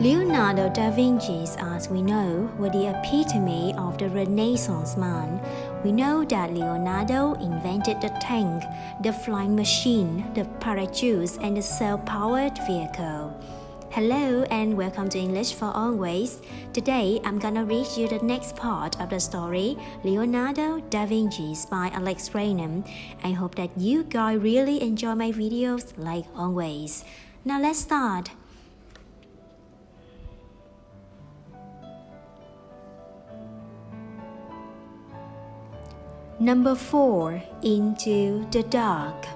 Leonardo da Vinci, as we know, was the epitome of the Renaissance man. We know that Leonardo invented the tank, the flying machine, the parachute, and the self-powered vehicle. Hello and welcome to English for Always. Today I'm gonna read you the next part of the story Leonardo da Vinci by Alex Raynham. I hope that you guys really enjoy my videos like always. Now let's start. Number 4. Into the Dark.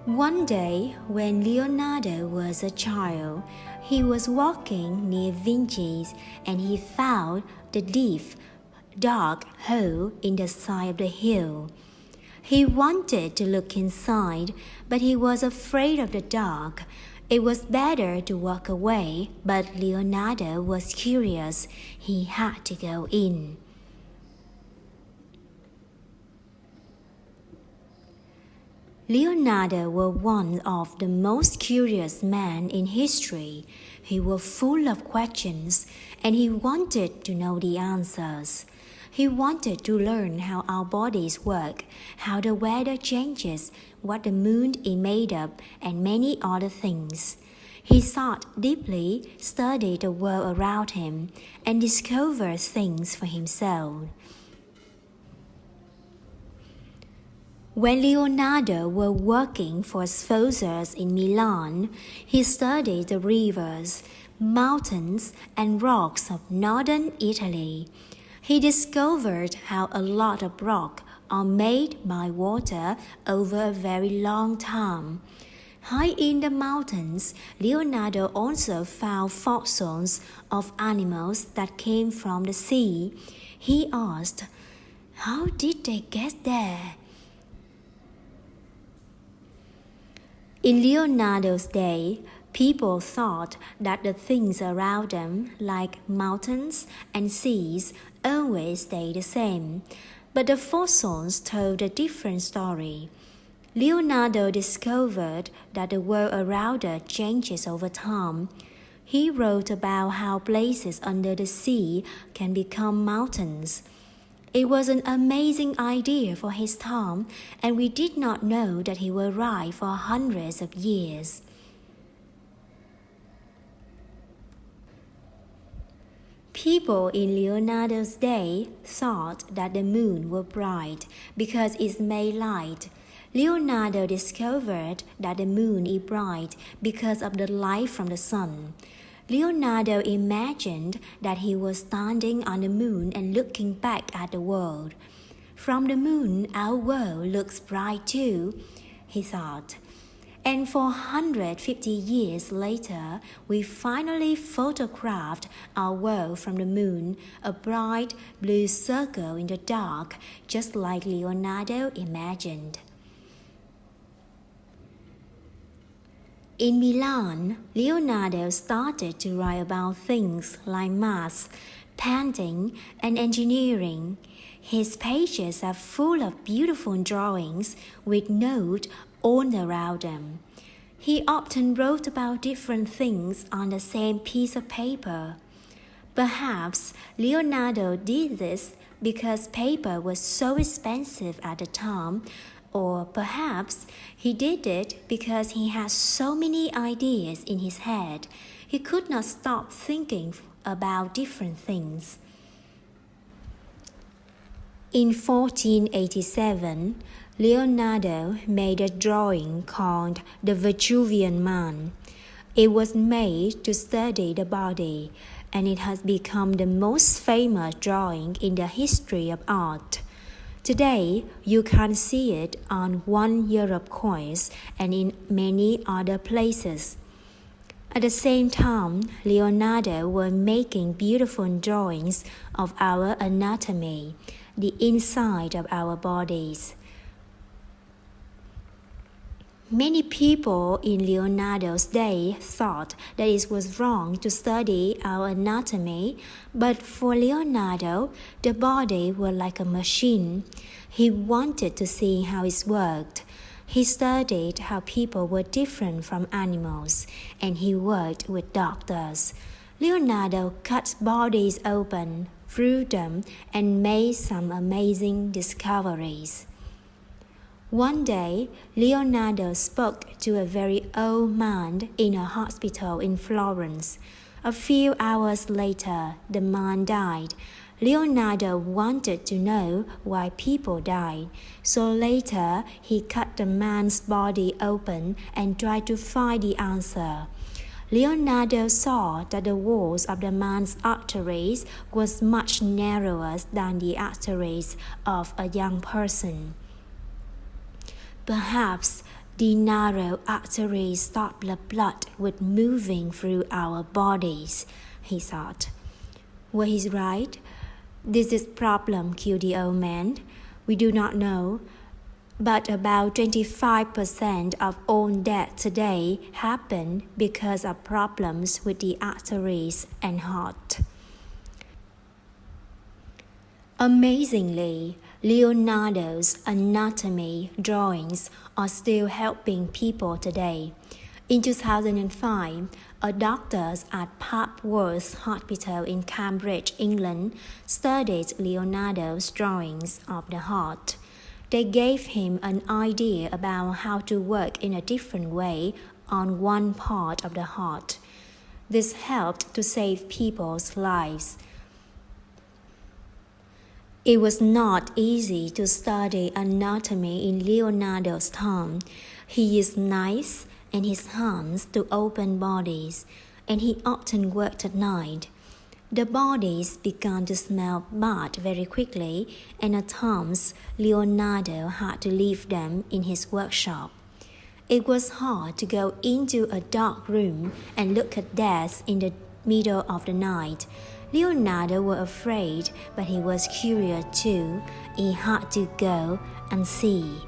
One day, when Leonardo was a child, he was walking near Vinci's and he found the deep, dark hole in the side of the hill. He wanted to look inside, but he was afraid of the dark. It was better to walk away, but Leonardo was curious. He had to go in. Leonardo was one of the most curious men in history. He was full of questions, and he wanted to know the answers. He wanted to learn how our bodies work, how the weather changes, what the moon is made of, and many other things. He thought deeply, studied the world around him, and discovered things for himself. When Leonardo was working for Sforzers in Milan, he studied the rivers, mountains, and rocks of northern Italy. He discovered how a lot of rock are made by water over a very long time. High in the mountains, Leonardo also found fossils of animals that came from the sea. He asked, "How did they get there?" In Leonardo's day, people thought that the things around them, like mountains and seas, always stay the same. But the fossils told a different story. Leonardo discovered that the world around us changes over time. He wrote about how places under the sea can become mountains. It was an amazing idea for his time, and we did not know that he was right for hundreds of years. People in Leonardo's day thought that the moon was bright because it made light. Leonardo discovered that the moon is bright because of the light from the sun. Leonardo imagined that he was standing on the moon and looking back at the world. From the moon, our world looks bright too, he thought. And 450 years later, we finally photographed our world from the moon, a bright blue circle in the dark, just like Leonardo imagined. In Milan, Leonardo started to write about things like math, painting, and engineering. His pages are full of beautiful drawings with notes all around them. He often wrote about different things on the same piece of paper. Perhaps Leonardo did this because paper was so expensive at the time, or perhaps he did it because he had so many ideas in his head, he could not stop thinking about different things. In 1487, Leonardo made a drawing called The Vitruvian Man. It was made to study the body, and it has become the most famous drawing in the history of art. Today, you can see it on €1 coins and in many other places. At the same time, Leonardo was making beautiful drawings of our anatomy, the inside of our bodies. Many people in Leonardo's day thought that it was wrong to study our anatomy, but for Leonardo, the body was like a machine. He wanted to see how it worked. He studied how people were different from animals, and he worked with doctors. Leonardo cut bodies open, threw them, and made some amazing discoveries. One day, Leonardo spoke to a very old man in a hospital in Florence. A few hours later, the man died. Leonardo wanted to know why people died, so later he cut the man's body open and tried to find the answer. Leonardo saw that the walls of the man's arteries was much narrower than the arteries of a young person. Perhaps the narrow arteries stop the blood with moving through our bodies, he thought. Well, he's right. This is problem, killed the old man. We do not know, but about 25% of all deaths today happen because of problems with the arteries and heart. Amazingly, Leonardo's anatomy drawings are still helping people today. In 2005, a doctor at Papworth Hospital in Cambridge, England, studied Leonardo's drawings of the heart. They gave him an idea about how to work in a different way on one part of the heart. This helped to save people's lives. It was not easy to study anatomy in Leonardo's time. He used knives and his hands to open bodies, and he often worked at night. The bodies began to smell bad very quickly, and at times Leonardo had to leave them in his workshop. It was hard to go into a dark room and look at death in the middle of the night. Leonardo was afraid, but he was curious too. He had to go and see.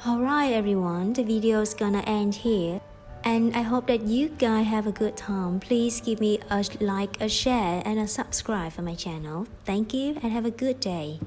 Alright everyone, the video is gonna end here. And I hope that you guys have a good time. Please give me a like, a share, and a subscribe for my channel. Thank you and have a good day.